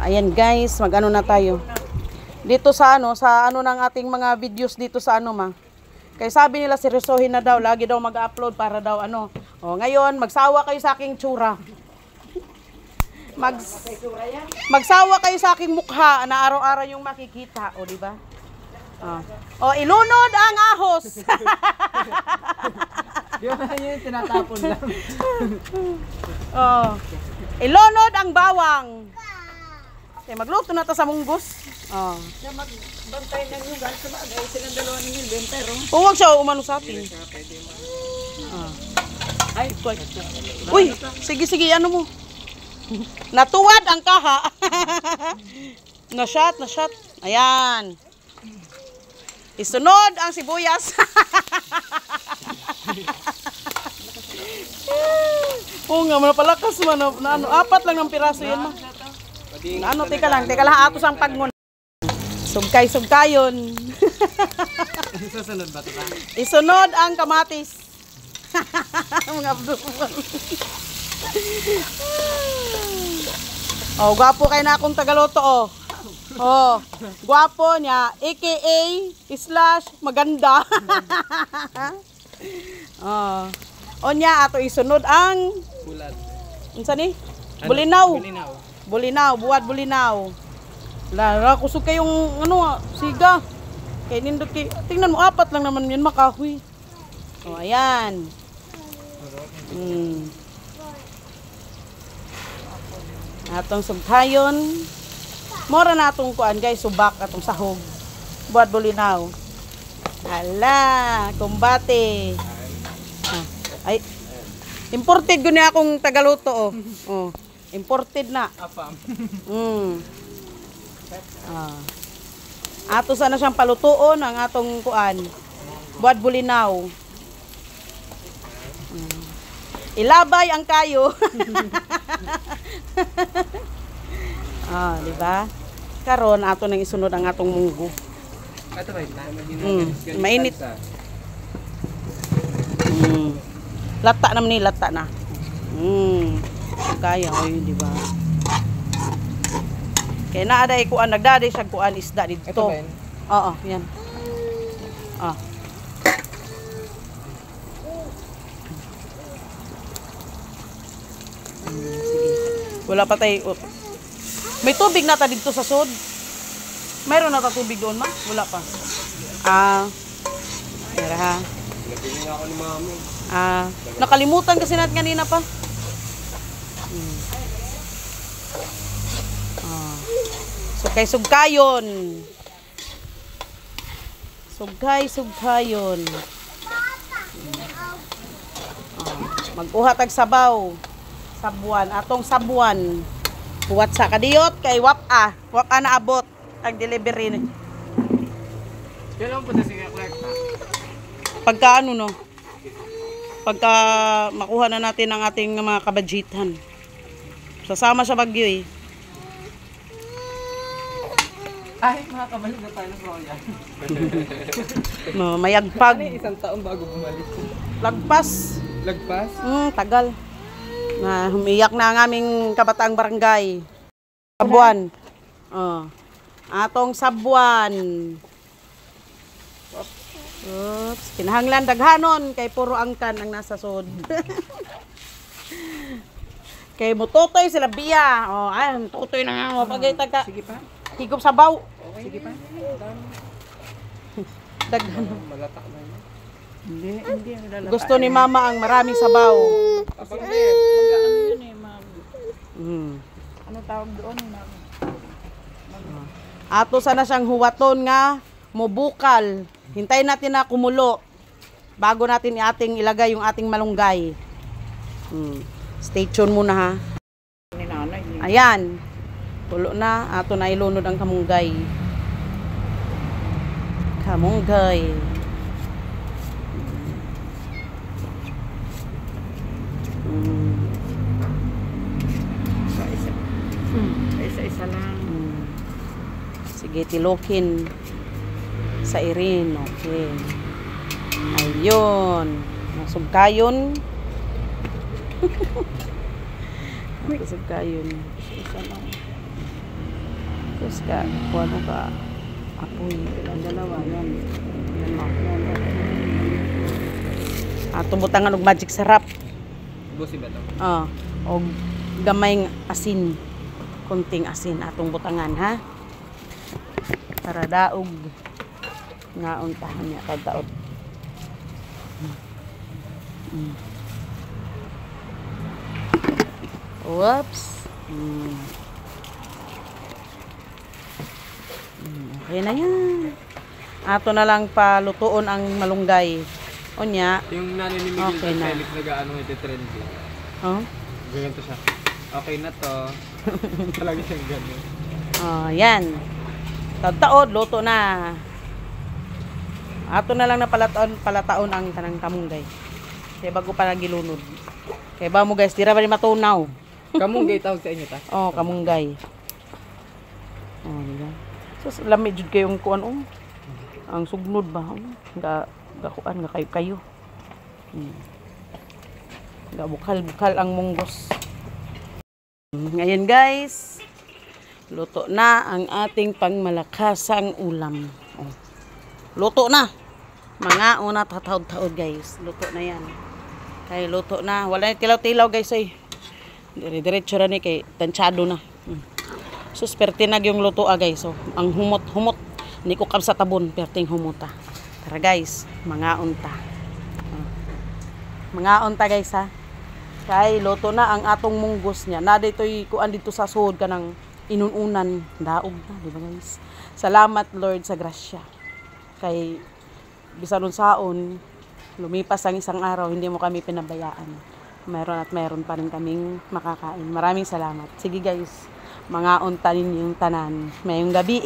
Ayan guys, mag-ano na tayo. Dito sa ano ng ating mga videos dito sa ma. Kaya sabi nila seryosohin na daw, lagi daw mag-upload para daw O ngayon, magsawa kayo sa aking tsura. Magsawa kayo sa aking mukha na araw-araw yung makikita, o di ba? O ilunod ang ahos. Yun yung tinatapon lang. Ilunod ang bawang. Okay, magluto na to sa munggos. Magbantay ng lugar sa bagay. Silang dalawa ng inventero. Huwag siya umano sa atin. Ay, uy, sige, ano mo? Natuwad ang kaha. Na-shot. Ayan. Isunod ang sibuyas. Oo nga, manapalakas man. Apat lang ng piraso yan ma. Teka lang, atos ang pagmun. Sugkay-sugkayon. susunod ba ito ba? Isunod ang kamatis. Mga abdubal. Gwapo kayo na akong tagaloto gwapo niya, aka / maganda. Onya ato isunod ang Bulat. unsa ni? Bulinaw, buwad bulinaw. Lara kusog kayong siga. Kay nindot kay tingnan mo apat lang naman 'yun makahoy. Ayan. Atong sugtayon. Mora na atong kuan guys, subak atong sahog. Buwad bulinaw. Hala, kumbate. Ay. Imported guni akong tagaluto imported na. Apam. Ato sana siyang palutuon ang atong kuan. Buwad bulinaw. Ilabay ang kayo. Di ba? Karon ato nang isunod ang atong munggo. Ito ba ito? Mainit. Lata naman lata na. Kaya di ba? Kaya naaday kuan nagdaday siya kuan isda dito. Ito ba yan? Oo, yan. Sige. Wala pa tayo. May tubig na ta dito sa sud. Mayroon na ta tubig doon ma? Wala pa. Tara ha. Nagpili nga ako ni mami. Nakalimutan kasi natin kanina pa. Sugkayon. Sugkayon. Mag-uha tag sabaw. Sabuan, atong sabuan. Buwat sa kadiyot kay wapa na abot ang delivery. Kailan po na sige Clark ha? Pagka makuha na natin ang ating mga kabadjitan. Sasama sa Bagyo Ay, makakabalik na tayo ng Royal. Mayagpag. Isang taon bago bumalik. Lagpas? Tagal. Humiyak na ang aming kabataang barangay. Sabuan. Atong sabuan. Oops, kinahanglan daghanon kay puro angkan ang nasa sod. Kay mutotoy sila biya. Tutoy na nga mo pagay taga. Sige pa. Higop sabaw. Okay. Sige pa. Daghan. Malatak na yun. Hindi ang lalata. Gusto ni mama ang maraming sabaw. Kapag mag-ano yun ma'am. Ano tawag doon, ma'am? Ato sana siyang huwaton nga mubukal. Hintayin natin na kumulo bago natin ating ilagay yung ating malunggay. Stay tuned muna ha. Ayan. Kulo na. Ato na ilunod ang kamunggay. Isa lang. Sige, tilokin sa irin. Okay. Ayun. Sugkayon. Sugkayon. Isa lang. guys ka. Kuano ka. Apoy. Ang dalawa, yan. Yan, Tumutangan og magic sarap. Busi ba ito? Og gamay asin. Kunting asin atong butangan ha. Para daog nga untahan niya kadtaot. Whoops. Okay na yan. Ato na lang palutuon ang malunggay. Onya. Yung nanay ni Miguel Okay na. Felix nag-ano ito trendy. Oh. Ganyan to siya. Okay na to. Talaga siyang gano'n. Yan. Taod, luto na. Ato na lang na palataon ang tanang kamunggay. Kaya bago pa nagilunod. Kaya ba mo guys, tira ba ni matunaw? Kamunggay tawag sa inyo ta? Kamunggay. Diba? So, lamig jud kayong kuan ang sugnod ba? Gakuan nga kayo. Bukal ang munggos. Ngayon guys, luto na ang ating pangmalakasang ulam. Luto na. Mga una tataod-taod guys. Luto na yan. Kaya luto na. Wala na tilaw-tilaw guys ay. Diretso na ni kay tansyado na. Sus, pertinag yung luto guys. So, ang humot-humot. Hindi ko kam sa tabon. Perting humuta. Tara guys, mga unta. Mga unta guys ha. Kay luto na ang atong munggos niya. Na dito'y kuan dito sa suod ka ng inununan. Daog na, di ba guys? Salamat Lord sa grasya. Kay bisan saon, lumipas ang isang araw, hindi mo kami pinabayaan. Meron pa rin kaming makakain. Maraming salamat. Sige guys, mga unta ninyong tanan. Mayong gabi